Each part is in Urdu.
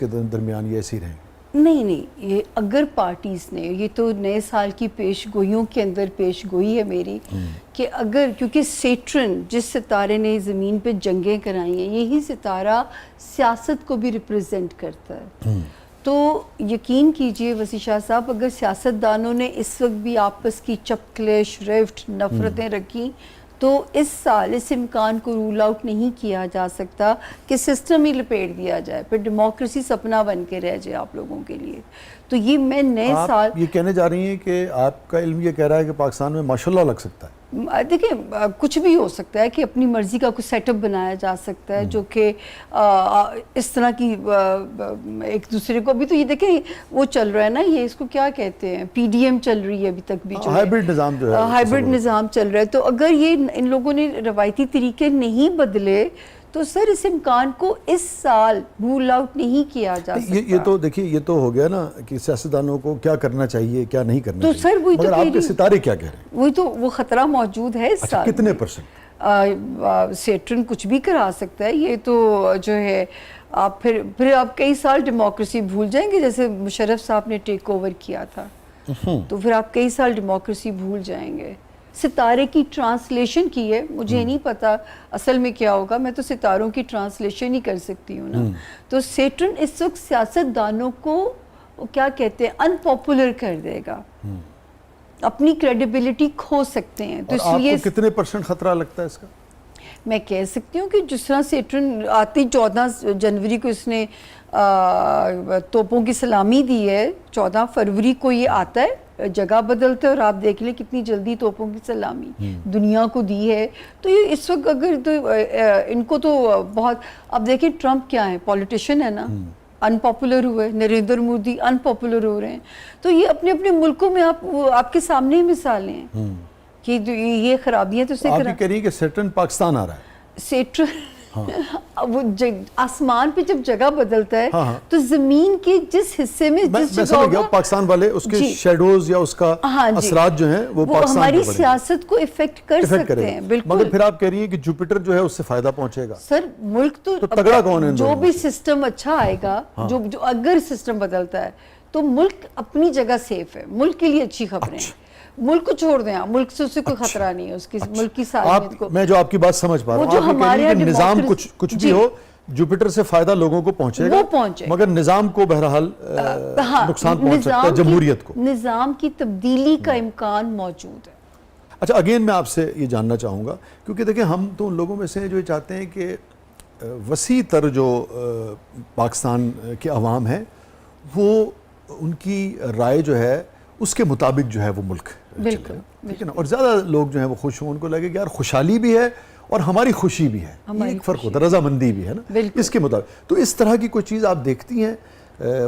کے درمیان یہ ایسی رہیں گی؟ نہیں یہ اگر پارٹیز نے یہ تو نئے سال کی پیش گوئیوں کے اندر پیش گوئی ہے میری کہ اگر کیونکہ سیٹرن جس ستارے نے زمین پہ جنگیں کرائی ہیں یہی ستارہ سیاست کو بھی ریپریزنٹ کرتا ہے. تو یقین کیجئے وسیع شاہ صاحب اگر سیاستدانوں نے اس وقت بھی آپس کی چپکلش رفٹ نفرتیں رکھیں تو اس سال اس امکان کو رول آؤٹ نہیں کیا جا سکتا کہ سسٹم ہی لپیٹ دیا جائے پھر ڈیموکریسی سپنا بن کے رہ جائے آپ لوگوں کے لیے. تو یہ میں نئے سال آپ یہ کہنے جا رہی ہیں کہ آپ کا علم یہ کہہ رہا ہے کہ پاکستان میں ماشاءاللہ لگ سکتا ہے؟ دیکھیں کچھ بھی ہو سکتا ہے کہ اپنی مرضی کا کوئی سیٹ اپ بنایا جا سکتا ہے جو کہ اس طرح کی ایک دوسرے کو ابھی تو یہ دیکھیں وہ چل رہا ہے نا یہ اس کو کیا کہتے ہیں پی ڈی ایم چل رہی ہے ابھی تک بھی جو ہائیبرڈ نظام جو ہے ہائیبرڈ نظام چل رہا ہے. تو اگر یہ ان لوگوں نے روایتی طریقے نہیں بدلے تو سر اس امکان کو اس سال رول آؤٹ نہیں کیا جا سکتا. یہ تو دیکھیے یہ تو ہو گیا نا کہ سیاستدانوں کو کیا کرنا چاہیے کیا نہیں کرنا تو چاہیے سر وہی تو مگر آپ کے ستارے کیا کہہ رہے ہیں؟ وہی تو وہ خطرہ موجود ہے اس سال. کتنے پرسنٹ؟ سیٹرن کچھ بھی کرا سکتا ہے یہ تو جو ہے آپ پھر آپ کئی سال ڈیموکریسی بھول جائیں گے جیسے مشرف صاحب نے ٹیک اوور کیا تھا تو پھر آپ کئی سال ڈیموکریسی بھول جائیں گے. ستارے کی ٹرانسلیشن کی ہے مجھے نہیں پتا اصل میں کیا ہوگا میں تو ستاروں کی ٹرانسلیشن ہی کر سکتی ہوں نا. تو سیٹرن اس وقت سیاست دانوں کو کیا کہتے ہیں ان پاپولر کر دے گا اپنی کریڈیبلٹی کھو سکتے ہیں. تو اس لیے آپ کو کتنے پرسنٹ خطرہ لگتا ہے اس کا؟ میں کہہ سکتی ہوں کہ جس طرح سیٹرن آتی 14 جنوری کو اس نے توپوں کی سلامی دی ہے 14 فروری کو یہ آتا ہے جگہ بدلتا ہے اور آپ دیکھ لیں کتنی جلدی توپوں کی سلامی دنیا کو دی ہے. تو یہ اس وقت اگر تو ان کو تو بہت اب دیکھیں ٹرمپ کیا ہے پولیٹیشین ہے نا ان پاپولر ہوئے نریندر مودی ان پاپولر ہو رہے ہیں. تو یہ اپنے اپنے ملکوں میں آپ کے سامنے ہی مثالیں ہیں کہ یہ خرابیاں تو آپ یہ کہہ رہی ہیں کہ سیٹرن پاکستان آ رہا ہے. سیٹرن وہ آسمان پہ جب جگہ بدلتا ہے تو زمین کے جس حصے میں جس جگہ ہوگا پاکستان والے اس کے شیڈوز یا اس کا اثرات جو ہیں وہ پاکستان ہماری سیاست کو افیکٹ کر سکتے ہیں. بالکل مگر پھر آپ کہہ رہی ہیں کہ جوپیٹر جو ہے اس سے فائدہ پہنچے گا. سر ملک تو تگڑا کون ہے جو بھی سسٹم اچھا آئے گا جو اگر سسٹم بدلتا ہے تو ملک اپنی جگہ سیف ہے ملک کے لیے اچھی خبریں ہیں. ملک کو چھوڑ دیں ملک سے اسے کوئی خطرہ نہیں ہے اس کی ملک کی سالمیت کو. میں جو آپ کی بات سمجھ پا رہا ہوں آپ یہ کہہ رہی ہیں کہ نظام کچھ بھی ہو جوپیٹر سے فائدہ لوگوں کو پہنچے گا مگر نظام کو بہرحال نقصان پہنچ سکتا ہے جمہوریت کو. نظام کی تبدیلی کا امکان موجود ہے. اچھا اگین میں آپ سے یہ جاننا چاہوں گا کیونکہ دیکھیں ہم تو ان لوگوں میں سے جو چاہتے ہیں کہ وسیع تر جو پاکستان کے عوام ہیں وہ ان کی رائے جو ہے اس کے مطابق جو ہے وہ ملک بالکل ٹھیک ہے نا. اور زیادہ لوگ جو ہیں وہ خوش ہوں ان کو لگے کہ یار خوشحالی بھی ہے اور ہماری خوشی بھی ہے ایک فرق ہوتا ہے رضامندی بھی ہے نا اس کے مطابق. تو اس طرح کی کوئی چیز آپ دیکھتی ہیں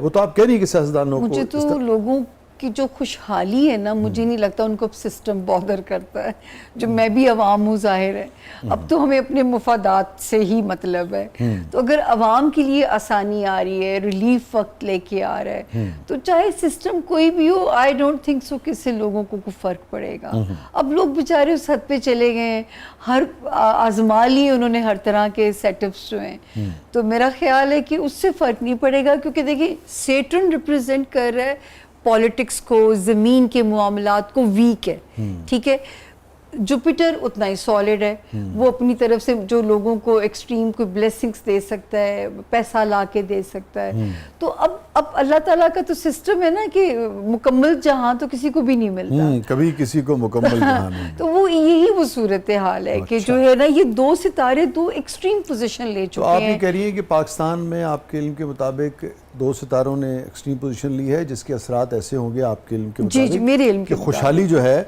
وہ تو آپ کہہ رہی ہیں کہ سیاستدانوں کو مجھے تو لوگوں کی جو خوشحالی ہے نا مجھے نہیں لگتا ان کو سسٹم بادر کرتا ہے جو میں بھی عوام ہوں ظاہر ہے اب تو ہمیں اپنے مفادات سے ہی مطلب ہے. تو اگر عوام کے لیے آسانی آ رہی ہے ریلیف وقت لے کے آ رہا ہے تو چاہے سسٹم کوئی بھی ہو آئی ڈونٹ تھنک سو کہ اس سے لوگوں کو کوئی فرق پڑے گا. اب لوگ بیچارے اس حد پہ چلے گئے ہیں ہر آزما لی انہوں نے ہر طرح کے سیٹ اپس جو ہیں تو میرا خیال ہے کہ اس سے فرق نہیں پڑے گا کیونکہ دیکھیے سیٹرن ریپرزینٹ کر رہا ہے پالیٹکس کو زمین کے معاملات کو ویک ہے ٹھیک ہے. جوپیٹر اتنا ہی سالڈ ہے وہ اپنی طرف سے جو لوگوں کو ایکسٹریم کوئی بلیسنگز دے سکتا ہے پیسہ لا کے دے سکتا ہے. تو اب اللہ تعالیٰ کا تو سسٹم ہے نا کہ مکمل جہاں تو کسی کو بھی نہیں ملتا کبھی کسی کو مکمل جہاں نہیں. تو وہ یہی وہ صورتحال ہے کہ جو ہے نا یہ دو ستارے دو ایکسٹریم پوزیشن لے چکے ہیں. تو آپ یہ کہہ رہی ہیں کہ پاکستان میں آپ کے علم کے مطابق 2 ستاروں نے ایکسٹریم پوزیشن لی ہے جس کے اثرات ایسے ہوں گے آپ کے علم کے مطابق جی میرے علم کہ خوشحالی جو ہے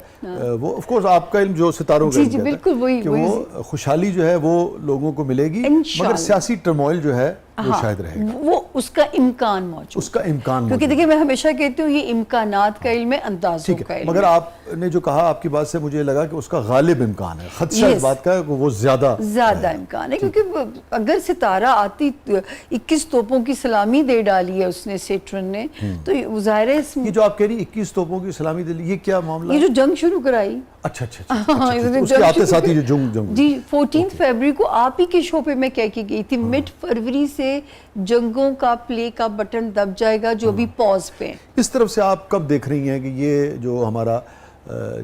وہ آف کورس آپ کا علم جو ستاروں کا علم بالکل وہی کہ وہ خوشحالی جو ہے وہ لوگوں کو ملے گی مگر سیاسی ٹرموائل جو ہے وہ شاید رہے گا وہ اس کا امکان موجود اس کا امکان کیونکہ دیکھیں میں ہمیشہ کہتی ہوں یہ امکانات کا علم ہے اندازوں کا علم. مگر آپ نے جو کہا آپ کی بات سے مجھے لگا کہ اس کا غالب امکان ہے خدشہ اس بات کا وہ زیادہ امکان ہے کیونکہ اگر ستارہ آتی 21 توپوں کی سلامی دے ڈالی ہے اس نے سیٹرن نے تو ظاہر ہے یہ جو آپ کہہ رہی 21 توپوں کی سلامی دے لی یہ کیا معاملہ یہ جو جنگ شروع کرائی اچھا اچھا اچھا، اس کے آتے ساتھ ہی جو جنگ جی 14 فروری کو آپ ہی کے شو پہ میں کہہ کے گئی تھی مڈ فروری سے جنگوں کا پلے کا بٹن دب جائے گا جو ابھی پاز پہ ہیں. اس طرف سے آپ کب دیکھ رہی ہیں کہ یہ جو ہمارا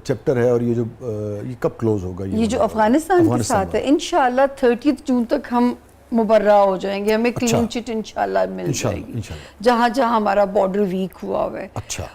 چیپٹر ہے اور یہ کب کلوز ہوگا؟ یہ جو افغانستان کے ساتھ ہے انشاءاللہ 30 جون تک ہم مبرہ ہو جائیں گے, ہمیں کلین چٹ انشاءاللہ مل جائے گی جہاں جہاں ہمارا بارڈر ویک ہوا ہوا ہے.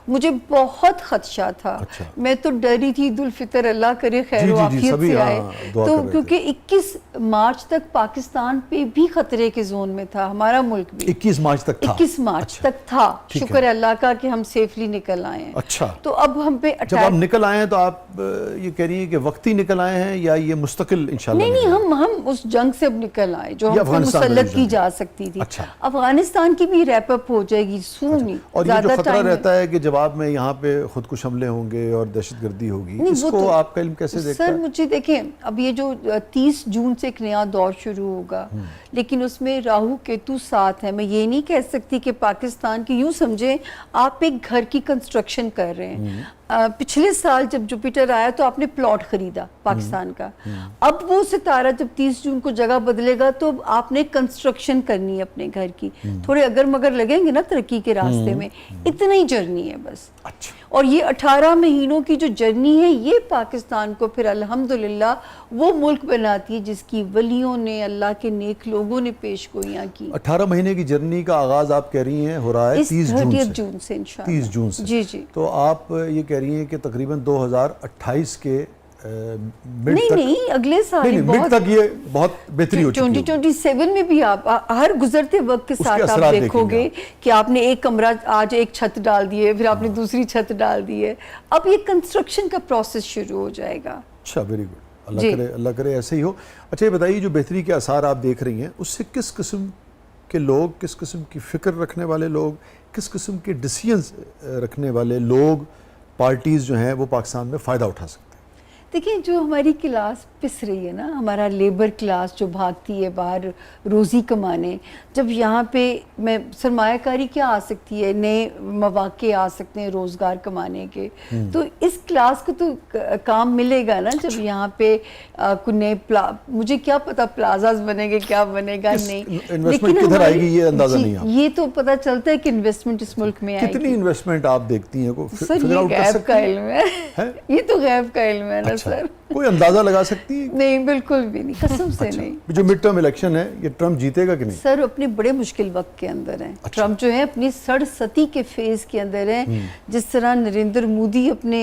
مجھے بہت خدشہ تھا, میں تو ڈری تھی عید الفطر اللہ کرے خیر و عافیت سے آئے, تو کیونکہ 21 مارچ تک پاکستان پہ بھی خطرے کے زون میں تھا ہمارا ملک بھی. 21 مارچ تک تھا 21 مارچ تک تھا, شکر ہے اللہ کا کہ ہم سیفلی نکل آئے ہیں. اچھا, تو اب ہم پہ جب آپ نکل آئے ہیں تو آپ یہ کہہ رہی ہیں کہ وقتی نکل آئے ہیں یا یہ مستقل انشاءاللہ؟ نہیں ہم اس جنگ سے اب نکل آئے جو ہم سے مسلط کی جا سکتی تھی. افغانستان کی بھی ریپ اپ ہو جائے گی سون ہی. اور یہ جو خطرہ رہتا ہے کہ جواب میں یہاں پہ خود کش حملے ہوں گے اور دہشت گردی ہوگی, اس کو آپ کا علم کیسے دیکھتا ہے؟ سر مجھے دیکھیں, اب یہ جو 30 جون سے ایک نیا دور شروع ہوگا, لیکن اس میں راہو کیتو ساتھ ہے. میں یہ نہیں کہہ سکتی کہ پاکستان کی, یوں سمجھیں آپ ایک گھر کی کنسٹرکشن کر رہے ہیں. پچھلے سال جب جوپیٹر آیا تو آپ نے پلاٹ خریدا پاکستان کا, اب وہ ستارہ جب 30 جون کو جگہ بدلے گا تو آپ نے کنسٹرکشن کرنی ہے اپنے گھر کی. تھوڑے اگر مگر لگیں گے نا ترقی کے راستے میں, اتنا ہی جرنی ہے بس. اور یہ 18 مہینوں کی جو جرنی ہے یہ پاکستان کو پھر الحمدللہ وہ ملک بناتی ہے جس کی ولیوں نے, اللہ کے نیک لوگوں نے پیش گوئیاں کی. 18 مہینے کی جرنی کا آغاز آپ کہہ رہی ہیں ہو رہا ہے 30 جون سے انشاءاللہ. 30 جون سے جی جی. تو آپ یہ کہہ رہی ہیں کہ تقریباً 2028 کے نہیں اگلے سال مڈ تک یہ بہت بہتری ہو چکی ہے. 2027 میں بھی آپ ہر گزرتے وقت کے ساتھ آپ دیکھو گے کہ آپ نے ایک کمرہ آج ایک چھت ڈال دی ہے, پھر آپ نے دوسری چھت ڈال دی ہے, اب یہ کنسٹرکشن کا پروسیس شروع ہو جائے گا. اچھا, ویری گڈ, اللہ کرے ایسے ہی ہو. اچھا یہ بتائیے جو بہتری کے آثار آپ دیکھ رہی ہیں اس سے کس قسم کے لوگ, کس قسم کی فکر رکھنے والے لوگ, کس قسم کے ڈیسیژنز رکھنے والے لوگ, پارٹیز جو ہیں وہ پاکستان میں فائدہ اٹھا سکتے ہیں؟ دیکھیں جو ہماری کلاس پس رہی ہے نا, ہمارا لیبر کلاس جو بھاگتی ہے باہر روزی کمانے, جب یہاں پہ میں سرمایہ کاری کیا آ سکتی ہے, نئے مواقع آ سکتے ہیں روزگار کمانے کے, تو اس کلاس کو تو کام ملے گا نا جب یہاں پہ کوئی نئے مجھے کیا پتا پلازاز بنے گے کیا بنے گا نہیں, انویسٹمنٹ کدھر آئے گی یہ اندازہ نہیں ہے. یہ تو پتہ چلتا ہے کہ انویسٹمنٹ اس ملک میں آئے گی. کتنی انویسٹمنٹ آپ دیکھتی ہیں؟ سر یہ غیب کا علم ہے, یہ تو غیب کا علم ہے نا سر. کوئی اندازہ لگا سکتی ہے؟ نہیں بالکل بھی نہیں, قسم سے نہیں. جو مڈ ٹرم الیکشن ہے یہ ٹرمپ جیتے گا کہ نہیں؟ سر اپنے بڑے مشکل وقت کے اندر ہیں. ٹرمپ جو ہے اپنی سڑستی کے فیز کے اندر ہیں, جس طرح نریندر مودی اپنے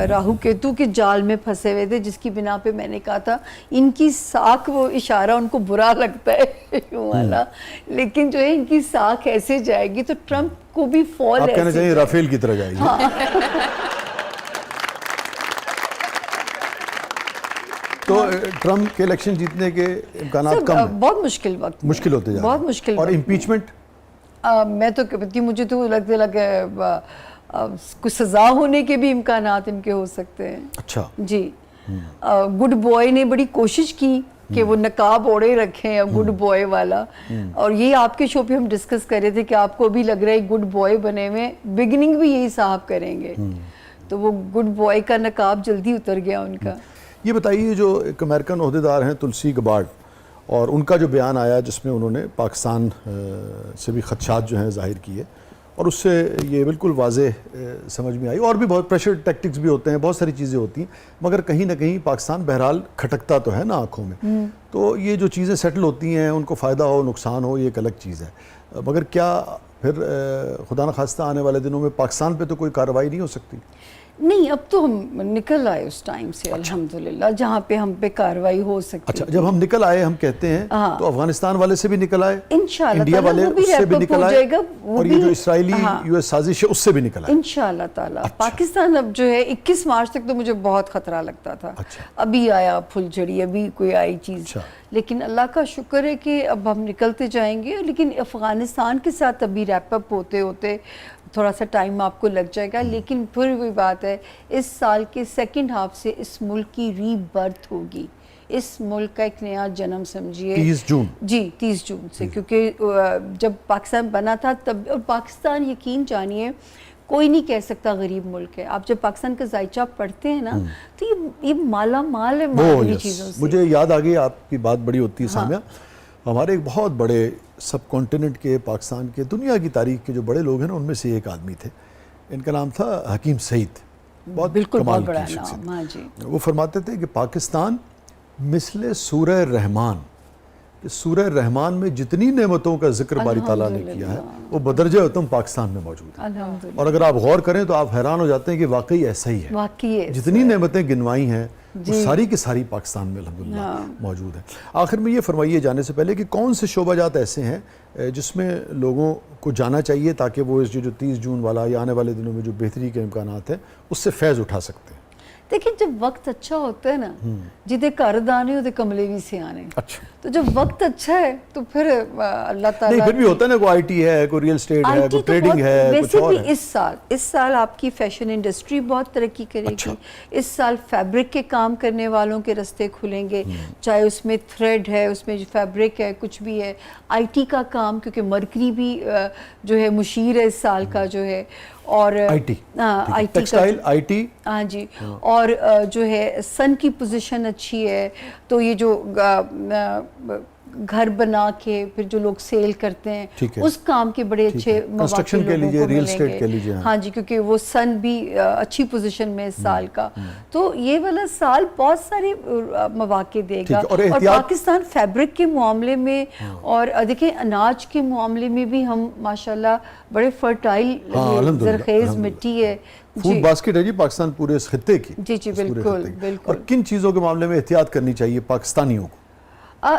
راہو کیتو کے جال میں پھنسے ہوئے تھے, جس کی بنا پہ میں نے کہا تھا ان کی ساکھ, وہ اشارہ ان کو برا لگتا ہے والا, لیکن جو ہے ان کی ساکھ ایسے جائے گی تو ٹرمپ کو بھی فال آپ کہنا چاہیے رافیل کی طرح جائے گی. تو ٹرمپ کے الیکشن جیتنے کے امکانات کم ہیں. بہت مشکل وقت مشکل ہوتے جا رہے ہیں, بہت مشکل. اور امپیچمنٹ میں تو کہتی ہوں, مجھے تو لگتا کچھ سزا ہونے کے بھی امکانات ان کے ہو سکتے ہیں. اچھا جی. گڈ بوائے نے بڑی کوشش کی کہ وہ نقاب اوڑے رکھیں گڈ بوائے والا, اور یہ آپ کے شو پہ ہم ڈسکس کر رہے تھے کہ آپ کو بھی لگ رہا ہے گڈ بوائے بنے ہوئے, بگننگ بھی یہی صاحب کریں گے, تو وہ گڈ بوائے کا نقاب جلدی اتر گیا ان کا. یہ بتائیے جو ایک امریکن عہدیدار ہیں تلسی گبارڈ, اور ان کا جو بیان آیا جس میں انہوں نے پاکستان سے بھی خدشات جو ہیں ظاہر کیے, اور اس سے یہ بالکل واضح سمجھ میں آئی, اور بھی بہت پریشر ٹیکٹکس بھی ہوتے ہیں, بہت ساری چیزیں ہوتی ہیں, مگر کہیں نہ کہیں پاکستان بہرحال کھٹکتا تو ہے نا آنکھوں میں. تو یہ جو چیزیں سیٹل ہوتی ہیں, ان کو فائدہ ہو نقصان ہو, یہ ایک الگ چیز ہے, مگر کیا پھر خدا نخواستہ آنے والے دنوں میں پاکستان پہ تو کوئی کارروائی نہیں ہو سکتی؟ نہیں, اب تو ہم نکل آئے اس ٹائم سے الحمدللہ جہاں پہ ہم پہ کارروائی ہو سکتی. اچھا, جب ہم نکل آئے ہم کہتے ہیں تو افغانستان والے سے بھی نکل آئے, انشاءاللہ انڈیا والے اس سے بھی نکل آئے, اور یہ جو اسرائیلی یو ایس سازش ہے اس سے بھی نکل آئے انشاءاللہ تعالیٰ. پاکستان اب جو ہے 21 مارچ تک تو مجھے بہت خطرہ لگتا تھا, ابھی آیا پھل جھڑی, ابھی کوئی آئی چیز, لیکن اللہ کا شکر ہے کہ اب ہم نکلتے جائیں گے. لیکن افغانستان کے ساتھ ابھی ریپ اپ ہوتے ہوتے تھوڑا سا ٹائم آپ کو لگ جائے گا, لیکن پھر وہی بات ہے, اس سال کے سیکنڈ ہاف سے اس ملک کی ری برتھ ہوگی, اس ملک کا ایک نیا جنم سمجھیے. 30 جون جی 30 جون سے, کیونکہ جب پاکستان بنا تھا تب, اور پاکستان یقین جانیے کوئی نہیں کہہ سکتا غریب ملک ہے. آپ جب پاکستان کا ذائچہ پڑھتے ہیں نا تو یہ مالا مال ہے معمولی چیزوں سے. مجھے یاد آ گئی آپ کی بات بڑی ہوتی ہے سامیہ. ہمارے ایک بہت بڑے سب کانٹیننٹ کے پاکستان کے دنیا کی تاریخ کے جو بڑے لوگ ہیں نا ان میں سے ایک آدمی تھے, ان کا نام تھا حکیم سعید. بہت کمال کی شخصیت. وہ فرماتے تھے کہ پاکستان مثل سورہ رحمان, کہ سورہ رحمان میں جتنی نعمتوں کا ذکر باری تعالیٰ نے کیا ہے وہ بدرجہ اتم پاکستان میں موجود ہے. اور اگر آپ غور کریں تو آپ حیران ہو جاتے ہیں کہ واقعی ایسا ہی ہے. جتنی نعمتیں گنوائی ہیں وہ ساری کی ساری پاکستان میں الحمدللہ موجود ہیں. آخر میں یہ فرمائیے جانے سے پہلے کہ کون سے شعبہ جات ایسے ہیں جس میں لوگوں کو جانا چاہیے تاکہ وہ اس جو 30 جون والا یا آنے والے دنوں میں جو بہتری کے امکانات ہیں اس سے فیض اٹھا سکتے ہیں؟ دیکھیں جب وقت اچھا ہوتا ہے نا جدے گھر دانے ہوتے کملے بھی سے آنے. اچھا تو جب وقت اچھا ہے تو پھر اللہ تعالیٰ نہیں, پھر بھی ہوتا ہے نا, کوئی آئی ٹی ہے, کوئی ریل اسٹیٹ ہے, کوئی ٹریڈنگ ہے, کچھ اور ہے. ویسے بھی اس سال آپ کی فیشن انڈسٹری بہت ترقی کرے گی. اس سال فیبرک کے کام کرنے والوں کے رستے کھلیں گے, چاہے اس میں تھریڈ ہے, اس میں فیبرک ہے, کچھ بھی ہے. آئی ٹی کا کام, کیونکہ مرکری بھی جو ہے مشیر ہے اس سال کا جو ہے, اور I T textile I T, ہاں جی, اور جو ہے سن کی پوزیشن اچھی ہے. تو یہ جو گھر بنا کے پھر جو لوگ سیل کرتے ہیں اس کام کے بڑے اچھے مواقع لوگوں کو ملیں گے. ہاں جی, کیونکہ وہ سن بھی اچھی پوزیشن میں اس سال کا. تو یہ والا سال بہت سارے مواقع دے گا. اور پاکستان فیبرک کے معاملے میں اور دیکھیں اناج کے معاملے میں بھی ہم ماشاءاللہ بڑے فرٹائل زرخیز مٹی ہے. فوڈ باسکٹ ہے جی پاکستان پورے اس خطے کی. جی جی بالکل بالکل. اور کن چیزوں کے معاملے میں احتیاط کرنی چاہیے پاکستانیوں کو؟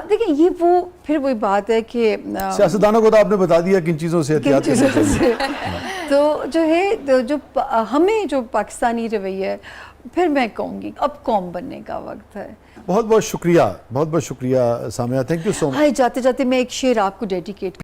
دیکھیں یہ وہ پھر وہی بات ہے کہ سیاستدانوں کو تو آپ نے بتا دیا کن چیزوں سے احتیاط کرنی چاہیے. تو جو ہے جو ہمیں جو پاکستانی رویہ ہے, پھر میں کہوں گی اب قوم بننے کا وقت ہے. بہت بہت شکریہ, بہت بہت شکریہ سامیہ, تھینک یو سو مچ. جاتے جاتے میں ایک شعر آپ کو ڈیڈیکیٹ